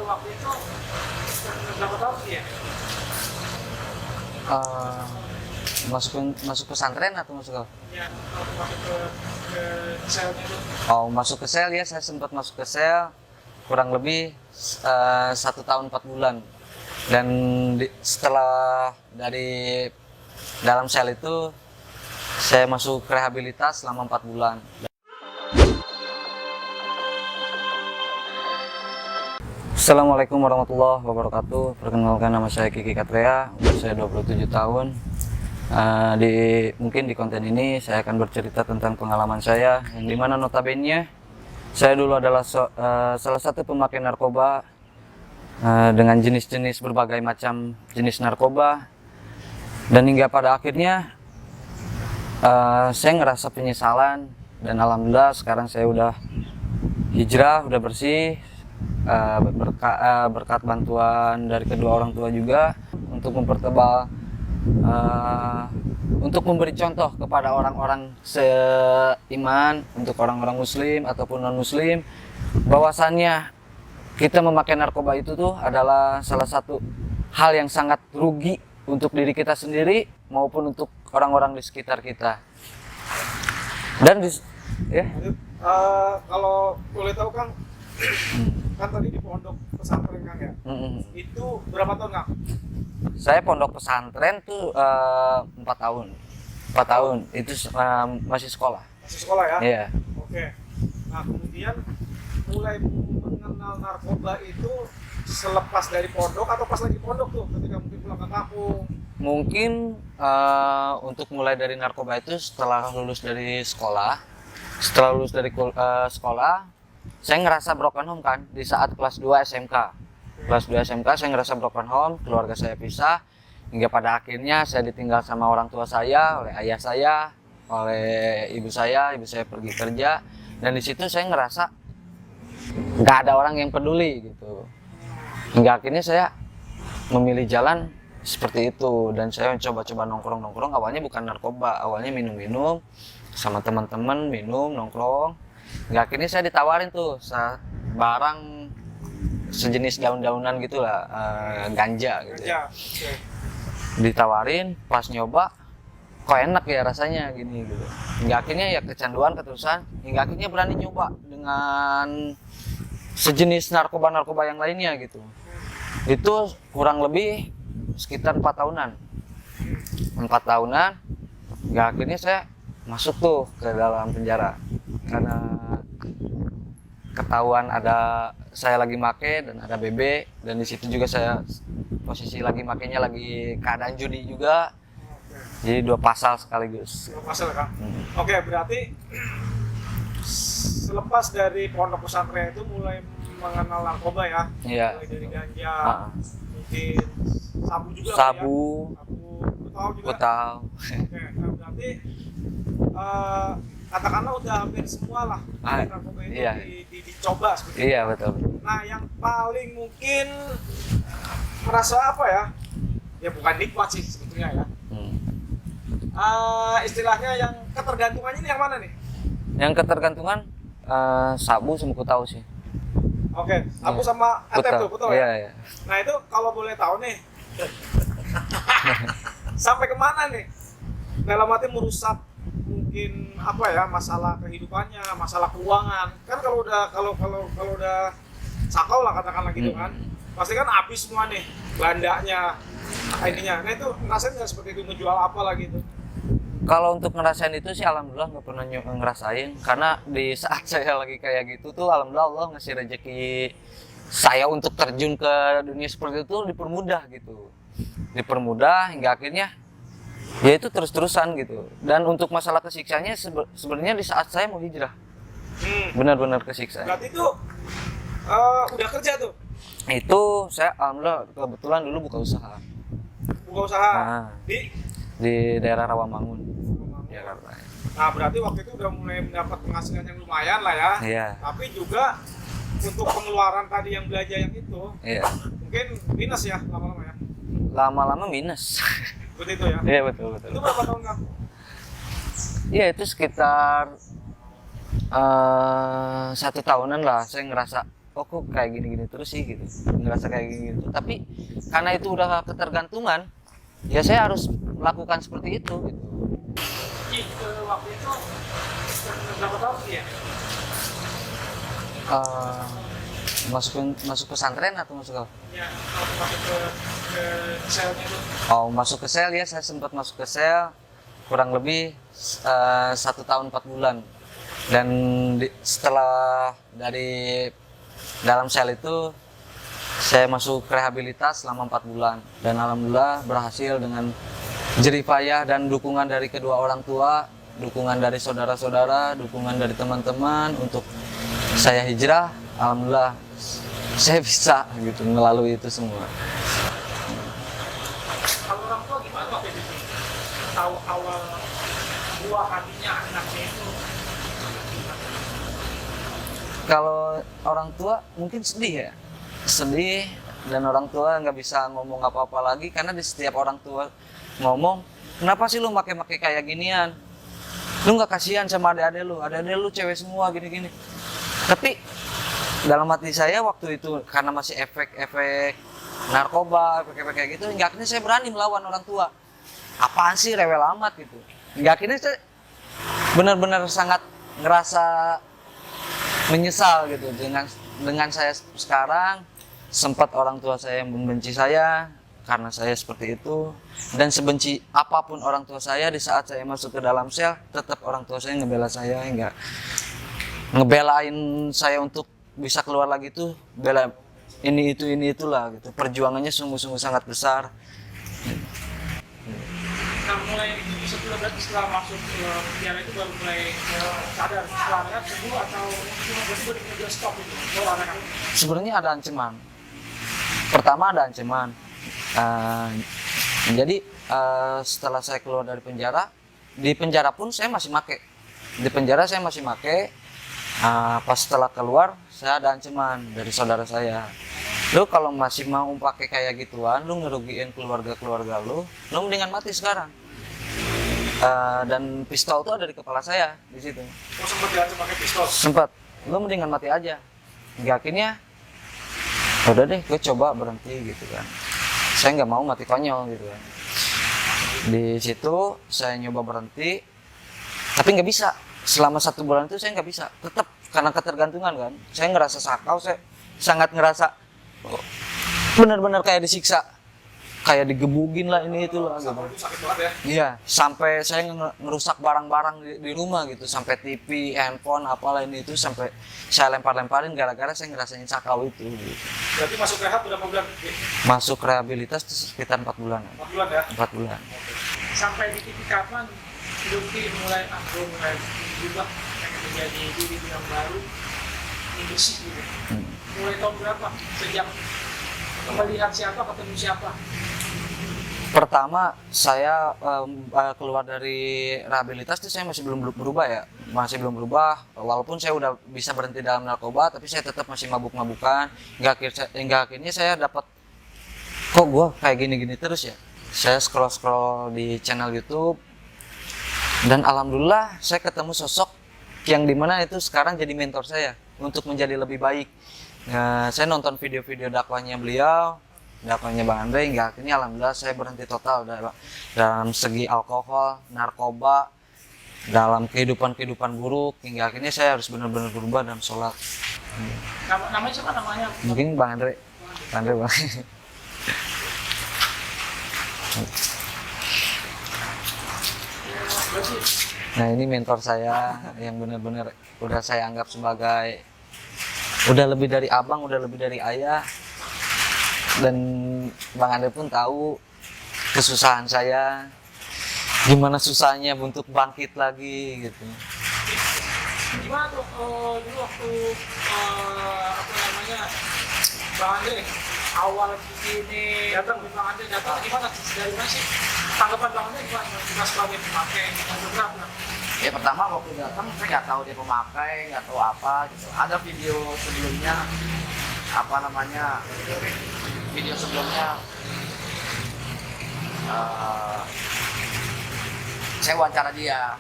waktu itu berapa tahun sih ya? Eh, masuk pesantren atau masuk apa? Ya, masuk ke selnya itu. Oh, masuk ke sel ya, saya sempat masuk ke sel kurang lebih 1 tahun 4 bulan. Dan setelah dari dalam sel itu saya masuk rehabilitas selama 4 bulan. Assalamualaikum warahmatullahi wabarakatuh. Perkenalkan, nama saya Kiki Katrea, umur saya 27 tahun. Mungkin di konten ini saya akan bercerita tentang pengalaman saya, yang dimana notabene saya dulu adalah salah satu pemakai narkoba dengan jenis-jenis berbagai macam jenis narkoba, dan hingga pada akhirnya saya ngerasa penyesalan, dan alhamdulillah sekarang saya udah hijrah, udah bersih. Berkat bantuan dari kedua orang tua juga untuk mempertebal, untuk memberi contoh kepada orang-orang seiman, untuk orang-orang muslim ataupun non muslim, bahwasannya kita memakai narkoba itu tuh adalah salah satu hal yang sangat rugi untuk diri kita sendiri maupun untuk orang-orang di sekitar kita. Dan Kalau boleh tahu Kang, kan tadi di pondok pesantren Kang ya, itu berapa tahun Kang? Saya pondok pesantren tuh 4 tahun. 4 tahun itu masih sekolah. Masih sekolah ya? Iya. Oke. Nah kemudian mulai mengenal narkoba itu selepas dari pondok atau pas lagi pondok tuh, ketika mungkin pulang ke kampung? Mungkin untuk mulai dari narkoba itu setelah lulus dari sekolah. Setelah lulus dari sekolah, saya ngerasa broken home kan di saat kelas 2 SMK. Kelas 2 SMK saya ngerasa broken home, keluarga saya pisah, hingga pada akhirnya saya ditinggal sama orang tua saya, oleh ayah saya, oleh ibu saya pergi kerja, dan di situ saya ngerasa nggak ada orang yang peduli gitu. Hingga akhirnya saya memilih jalan seperti itu, dan saya coba-coba nongkrong, awalnya bukan narkoba, awalnya minum-minum sama teman-teman, minum, nongkrong. Nggak, akhirnya saya ditawarin tuh barang sejenis daun-daunan gitulah, ganja gitu ya. Ditawarin, pas nyoba kok enak ya rasanya gini gitu. Hingga akhirnya ya kecanduan keterusan, hingga akhirnya berani nyoba dengan sejenis narkoba yang lainnya gitu. Itu kurang lebih sekitar 4 tahunan. 4 tahunan, hingga akhirnya saya masuk tuh ke dalam penjara karena ketahuan ada saya lagi make dan ada BB, dan di situ juga saya posisi lagi makainya lagi keadaan judi juga. Jadi 2 pasal sekaligus. 2 pasal Kang. Oke, berarti selepas dari pondok pesantren itu mulai mengenal narkoba ya. Iya. Mulai dari ganja, mungkin sabu juga. Sabu, tahu juga. tahu. Oke, nah berarti katakanlah udah hampir semua lah narkoba itu iya. dicoba seperti Iya, itu. betul. Nah yang paling mungkin merasa apa ya? Ya bukan nikmat sih sebetulnya ya. Istilahnya yang ketergantungannya ini yang mana nih? Yang ketergantungan sabu sama tahu sih. Oke, sabu sama etep tuh, betul iya, ya? Iya. Nah itu kalau boleh tahu nih, sampai kemana nih? Dalam arti merusak mungkin apa ya, masalah kehidupannya, masalah keuangan. Kan kalau udah sakau lah katakanlah gitu kan, pasti kan habis semua nih bandanya, ininya. Nah itu ngerasain nggak seperti itu, ngejual apa lagi itu? Kalau untuk ngerasain itu sih alhamdulillah nggak pernah ngerasain, karena di saat saya lagi kayak gitu tuh alhamdulillah Allah ngasih rezeki saya untuk terjun ke dunia seperti itu dipermudah gitu. Dipermudah hingga akhirnya ya itu terus-terusan gitu. Dan untuk masalah kesiksanya sebenarnya di saat saya mau hijrah benar-benar kesiksa. Berarti itu udah kerja tuh? Itu saya alhamdulillah kebetulan dulu buka usaha. Buka usaha di daerah Rawamangun, Jakarta. Nah berarti waktu itu udah mulai mendapat penghasilan yang lumayan lah ya. Iya. Tapi juga untuk pengeluaran tadi yang belanja yang itu, iya, mungkin minus ya lama-lama ya. Lama-lama minus. Seperti itu ya. Iya, betul. Itu berapa tahun Kang? Iya, itu sekitar 1 tahunan lah. Saya ngerasa kok kayak gini-gini terus sih gitu, ngerasa kayak gini gitu. Tapi karena itu udah ketergantungan, ya saya harus melakukan seperti itu gitu. Waktu itu berapa tahun sih ya? Masuk pesantren atau masuk apa? Ya, waktu masuk ke selnya itu. Oh, masuk ke sel ya, saya sempat masuk ke sel kurang lebih 1 tahun 4 bulan. Dan setelah dari dalam sel itu saya masuk rehabilitas selama 4 bulan dan alhamdulillah berhasil dengan jerih payah dan dukungan dari kedua orang tua, dukungan dari saudara-saudara, dukungan dari teman-teman untuk saya hijrah. Alhamdulillah saya bisa gitu melalui itu semua. Kalau orang tua gimana waktu itu? Tahu awal buah hatinya anaknya itu? Kalau orang tua mungkin sedih ya, sedih, dan orang tua nggak bisa ngomong apa-apa lagi karena di setiap orang tua ngomong, kenapa sih lu make-make kayak ginian? Lu nggak kasihan sama adik-adik lu cewek semua gini-gini. Tapi dalam hati saya waktu itu karena masih efek-efek narkoba, efek-efek kayak gitu, hingga akhirnya saya berani melawan orang tua. Apaan sih rewel amat gitu. Hingga akhirnya saya benar-benar sangat ngerasa menyesal gitu dengan saya sekarang. Sempat orang tua saya membenci saya karena saya seperti itu, dan sebenci apapun orang tua saya, di saat saya masuk ke dalam sel tetap orang tua saya ngebela saya, enggak ngebelain saya untuk bisa keluar lagi tuh, bela ini itulah gitu. Perjuangannya sungguh-sungguh sangat besar. Nah, mulai setelah masuk ke penjara itu baru mulai sadar olahraga sembuh atau cuma benar-benar stop itu olahraga? Sebenarnya ada ancaman. Pertama ada ancaman. Jadi setelah saya keluar dari penjara, di penjara pun saya masih make. Di penjara saya masih make. Pas setelah keluar, saya ada ancaman dari saudara saya. Lu kalau masih mau pakai kayak gituan, lu ngerugiin keluarga lu mendingan mati sekarang. Dan pistol itu ada di kepala saya di situ. Oh, sempat diancam pakai pistol? Sempat. Lu mendingan mati aja. Hingga akhirnya, udah deh, gue coba berhenti gitu kan. Saya nggak mau mati konyol gitu kan. Di situ saya nyoba berhenti, tapi nggak bisa. Selama 1 bulan itu saya nggak bisa. Tetap karena ketergantungan kan. Saya ngerasa sakau, saya sangat ngerasa benar-benar kayak disiksa, kayak digebugin lah ini itu lah gitu. Sakit banget ya? Iya, sampai saya ngerusak barang-barang di rumah gitu, sampai TV, handphone, apalah ini itu, sampai saya lempar-lemparin gara-gara saya ngerasain sakau itu gitu. Berarti masuk rehab berapa bulan? Masuk rehabilitas itu sekitar 4 bulan. 4 bulan ya? 4 bulan. Sampai di titik kapan Lutfi mulai berubah, pengen menjadi diri yang baru, bersih gitu? Mulai tahun berapa? Sejak melihat siapa, ketemu siapa? Pertama saya keluar dari rehabilitas itu saya masih belum berubah ya, masih belum berubah. Walaupun saya udah bisa berhenti dalam narkoba, tapi saya tetap masih mabuk-mabukan. Hingga akhirnya saya dapat, kok gue kayak gini-gini terus ya. Saya scroll di channel YouTube, dan alhamdulillah saya ketemu sosok yang dimana itu sekarang jadi mentor saya untuk menjadi lebih baik. Saya nonton video-video dakwahnya beliau, dakwahnya Bang Andre, hingga akhirnya alhamdulillah saya berhenti total dalam segi alkohol, narkoba, dalam kehidupan buruk, hingga akhirnya saya harus benar-benar berubah dalam sholat. Namanya siapa namanya? Mungkin Bang Andre. Bang. Nah, ini mentor saya yang benar-benar udah saya anggap sebagai udah lebih dari abang, udah lebih dari ayah. Dan Bang Andre pun tahu kesusahan saya, gimana susahnya untuk bangkit lagi gitu. Gimana tuh dulu waktu Bang Andre awal gini datang gimana, dari mana sih tanggapan Bang Andre gimana sebagai pemakai fotografer? Ya pertama waktu datang saya nggak tahu dia pemakai, nggak tahu apa gitu. Ada video sebelumnya, video sebelumnya saya wawancara dia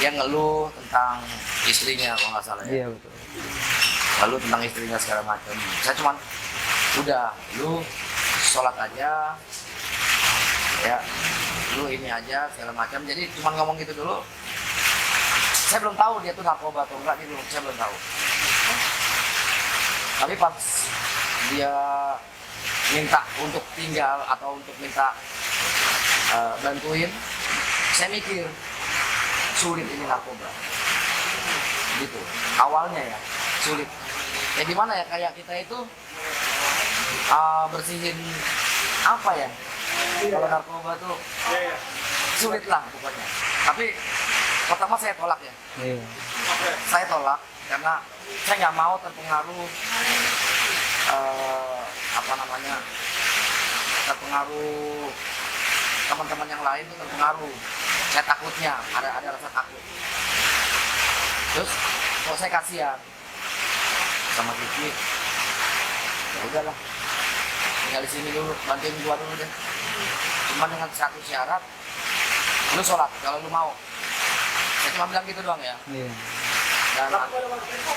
ngeluh tentang istrinya kalau nggak salah ya. Iya betul. lalu tentang istrinya segala macam. Saya cuman udah, lu sholat aja ya, lu ini aja segala macam. Jadi cuman ngomong gitu dulu. Saya belum tahu dia tuh narkoba atau enggak gitu, saya belum tahu. Tapi pas dia minta untuk tinggal atau untuk minta bantuin, saya mikir sulit ini narkoba gitu awalnya ya, sulit ya. Gimana ya, kayak kita itu bersihin apa ya, kalau narkoba tuh sulit lah pokoknya. Tapi pertama saya tolak ya, saya tolak karena saya nggak mau terpengaruh terpengaruh teman-teman yang lain tuh terpengaruh. Saya takutnya ada rasa takut. Terus kalau saya kasihan sama Kiki, ya udahlah, tinggal di sini dulu, bantuin gua dulu deh. Cuma dengan satu syarat, lu sholat kalau lu mau. Saya cuma bilang gitu doang ya. Dan Tapi pada waktu itu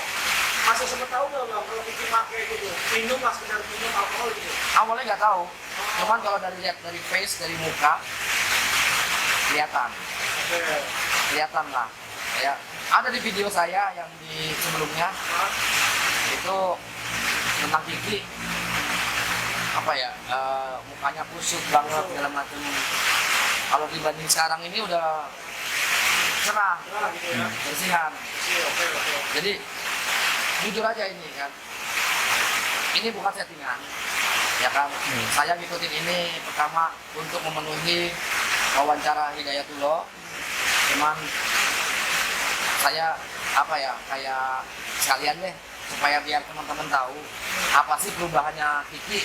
masih sempat tahu nggak Bang kalau Kiki pakai gitu, minum lah, sekedar minum alkohol gitu? awalnya nggak tahu, cuman kalau lihat dari face, dari muka, kelihatan lah. Ya, ada di video saya yang di sebelumnya itu tentang Kiki, apa ya, mukanya kusut banget segala macam. Kalau dibanding sekarang ini udah cerah, Gitu ya. bersihan. Oke. Jadi jujur aja ini kan, ini bukan settingan, ya kan. Saya ngikutin ini pertama untuk memenuhi wawancara Hidayatullah. Cuman saya apa ya, kayak sekalian deh supaya biar teman-teman tahu apa sih perubahannya Kiki.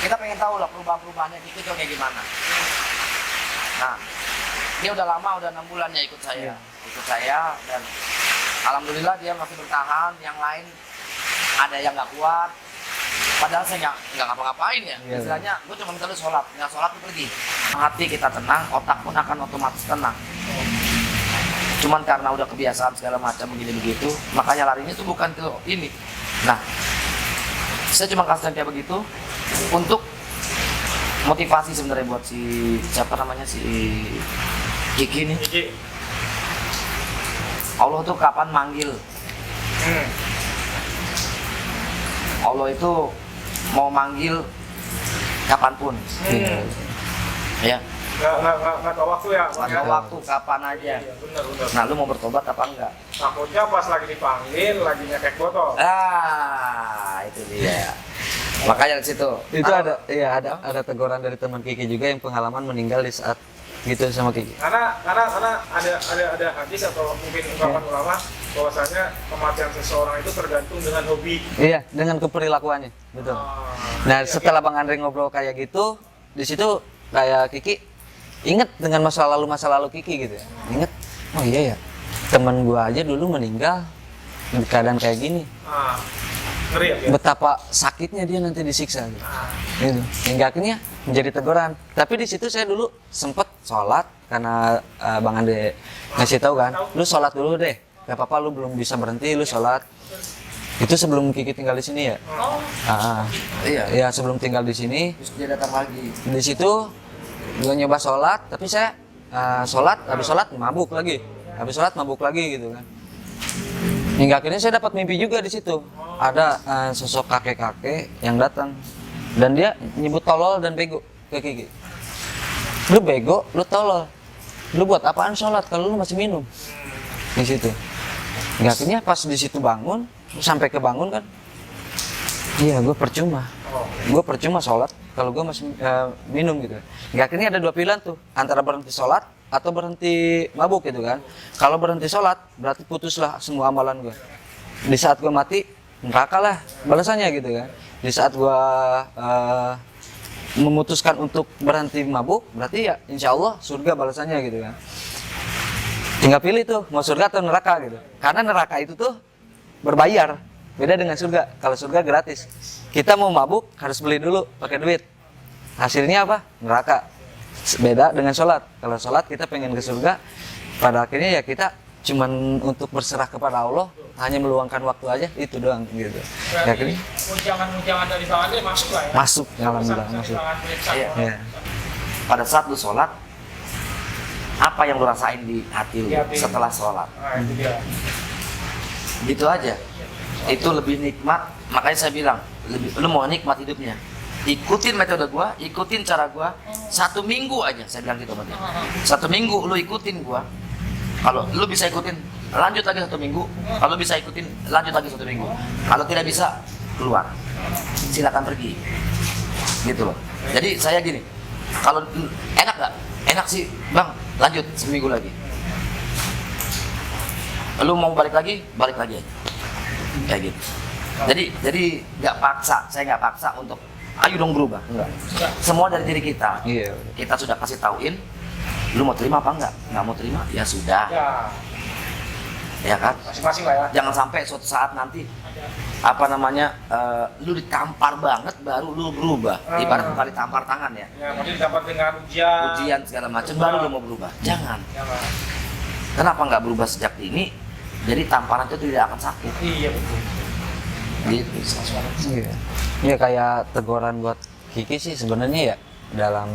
Kita pengen tahu lah perubahannya Kiki itu kayak gimana. Nah, dia udah lama, udah 6 bulan ya ikut saya, dan alhamdulillah dia masih bertahan. Yang lain ada yang nggak kuat, padahal saya nggak ngapa-ngapain ya. Istilahnya gue cuma minta lu sholat, nggak sholat lu pergi. Hati kita tenang, otak pun akan otomatis tenang. Cuman karena udah kebiasaan segala macam begini begitu, makanya larinya tuh bukan ke ini. Nah, saya cuma kasih kayak begitu untuk motivasi sebenarnya buat si siapa namanya, si Kiki nih. Kiki. Allah tuh kapan manggil? Allah itu mau manggil kapanpun. Ya. Nggak tahu waktu ya, Bang, Ada ya? waktu kapan aja. Iya, benar. Nah, lu mau bertobat apa enggak? Takutnya pas lagi dipanggil, lagi nyekek botol. Itu dia. Makanya di situ. Itu ada teguran dari teman Kiki juga yang pengalaman meninggal di saat gitu sama Kiki. Karena ada hadis atau mungkin ungkapan ulama bahwasanya kematian seseorang itu tergantung dengan hobi. Iya, dengan keperilakuannya, betul. Nah, setelah Bang Andre ngobrol kayak gitu, di situ kayak Kiki inget dengan masa lalu Kiki gitu ya. Inget, oh iya ya, teman gua aja dulu meninggal di keadaan kayak gini. Ngeri ya? Betapa sakitnya dia nanti disiksa gitu. Gitu. Hingga akhirnya menjadi teguran. Tapi di situ saya dulu sempet sholat karena Bang Andre ngasih tahu kan, lu sholat dulu deh. Gak apa-apa, lu belum bisa berhenti, lu sholat. Itu sebelum Kiki tinggal di sini ya. Iya. Ya sebelum tinggal di sini. Terus dia datang lagi. Di situ gue nyoba sholat, tapi saya habis sholat mabuk lagi gitu kan. Hingga akhirnya saya dapat mimpi juga di situ. Ada sosok kakek-kakek yang datang dan dia nyebut tolol dan bego ke Kiki. Lu bego, lu tolol. Lu buat apaan sholat kalau lu masih minum? Di situ. Hingga akhirnya pas di situ bangun, sampai kebangun kan. Iya, gue percuma sholat kalau gue masih minum gitu. Hingga akhirnya ada dua pilihan tuh, antara berhenti sholat atau berhenti mabuk gitu kan. Kalau berhenti sholat berarti putuslah semua amalan gue. Di saat gue mati, neraka lah balasannya gitu kan. Di saat gue memutuskan untuk berhenti mabuk, berarti ya insya Allah surga balasannya gitu kan. Tinggal pilih tuh mau surga atau neraka gitu. Karena neraka itu tuh berbayar, beda dengan surga. Kalau surga gratis, kita mau mabuk harus beli dulu pakai duit. Hasilnya apa? Neraka. Beda dengan sholat. Kalau sholat kita pengen ke surga, pada akhirnya ya kita cuman untuk berserah kepada Allah, hanya meluangkan waktu aja, itu doang gitu. Ya, Berarti ujangan-ujangan dari Bang Ade masuk lah ya? masuk, alhamdulillah Pesan-pesan masuk. Bang Ade, Cak. Iya. Ya. Pada saat lu sholat, apa yang lu rasain di hati lu Di hati. setelah sholat? Nah, itu dia. Gitu aja. Itu lebih nikmat. Makanya saya bilang, lu mau nikmat hidupnya, ikutin metode gua, ikutin cara gua. 1 minggu aja, saya bilang gitu sama dia. 1 minggu lu ikutin gua. Kalau lu bisa ikutin, lanjut lagi 1 minggu. Kalau bisa ikutin, lanjut lagi 1 minggu. Kalau tidak bisa, keluar. Silakan pergi. Gitu loh. Jadi saya gini, kalau enak nggak? Enak sih, Bang. Lanjut seminggu lagi. Lu mau balik lagi aja. Kayak gitu. Jadi nggak paksa, saya nggak paksa untuk ayo dong berubah, enggak. Semua dari diri kita. Iya. Kita sudah kasih tauin, lu mau terima apa enggak? Nggak mau terima, ya sudah, Ya, ya kan? masing-masing lah ya. Jangan sampai suatu saat nanti Ada. apa namanya lu ditampar banget baru lu berubah. Ibarat kali tampar tangan ya, Ya, nanti dapat dengan ujian. ujian segala macam baru lu mau berubah. Jangan. Jangan. Kenapa nggak berubah sejak dini? Jadi tamparan itu tidak akan sakit. Iya betul. Gitu. Iya. Ya kayak teguran buat Kiki sih sebenarnya ya, dalam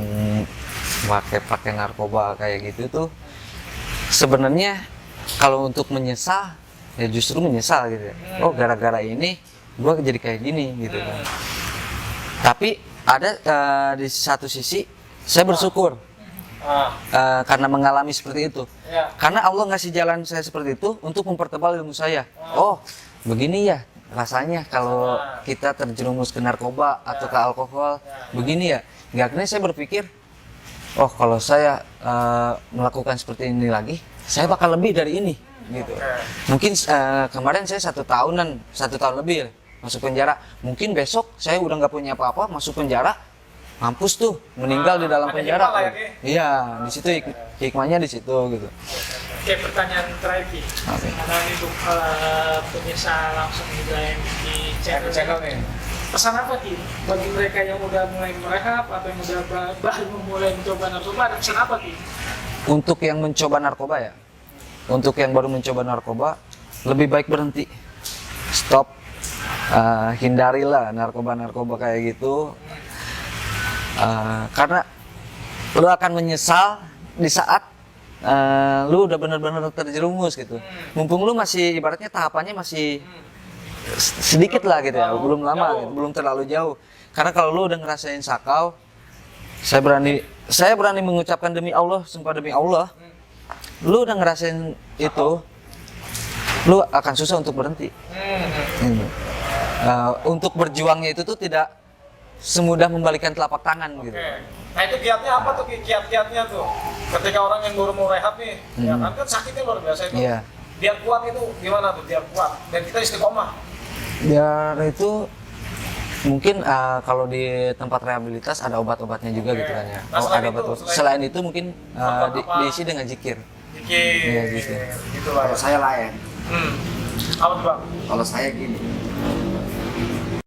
pakai narkoba kayak gitu tuh sebenarnya kalau untuk menyesal ya justru menyesal gitu ya. Oh gara-gara ini gua jadi kayak gini gitu kan. Tapi ada di satu sisi saya bersyukur karena mengalami seperti itu. Ya. Karena Allah ngasih jalan saya seperti itu untuk mempertebal ilmu saya. Oh, begini ya rasanya kalau kita terjerumus ke narkoba atau ke alkohol. Begini ya. Akhirnya saya berpikir, oh kalau saya melakukan seperti ini lagi, saya bakal lebih dari ini. Gitu. Mungkin kemarin saya 1 tahun lebih masuk penjara. Mungkin besok saya udah nggak punya apa-apa, masuk penjara, mampus tuh, meninggal di dalam ada penjara. hikmah lah ya, Ki? Iya, di situ hikmahnya di situ gitu. Oke, pertanyaan terakhir Ki. Oke. Karena ini untuk pemirsa langsung hidayah di channel. Channel nih. Pesan apa Ki bagi mereka yang udah mulai merehab atau yang udah baru memulai mencoba narkoba? Ada pesan apa Ki? Untuk yang mencoba narkoba ya, untuk yang baru mencoba narkoba, lebih baik berhenti, stop, hindarilah narkoba kayak gitu, karena lu akan menyesal di saat lu udah benar-benar terjerumus gitu. Mumpung lu masih ibaratnya tahapannya masih sedikit lah gitu ya, belum lama, gitu, belum terlalu jauh. Karena kalau lu udah ngerasain sakau, saya berani mengucapkan demi Allah, sumpah demi Allah, lu udah ngerasain itu, lu akan susah untuk berhenti. Untuk berjuangnya itu tuh tidak semudah membalikan telapak tangan gitu. Oke. Nah itu kiatnya apa tuh? Kiat-kiatnya tuh ketika orang yang baru mau rehab nih, ya kan sakitnya luar biasa itu. Iya. Biar kuat itu gimana tuh? Biar kuat dan kita istiqomah. Biar itu mungkin kalau di tempat rehabilitas ada obat-obatnya juga Oke. gitu kan ya. Nah, selain Ada itu, obat. Selain itu mungkin diisi dengan zikir. Dikit. Iya, gitu. Gitu lah. Kalau saya lain, Apa tuh Bang? kalau saya gini,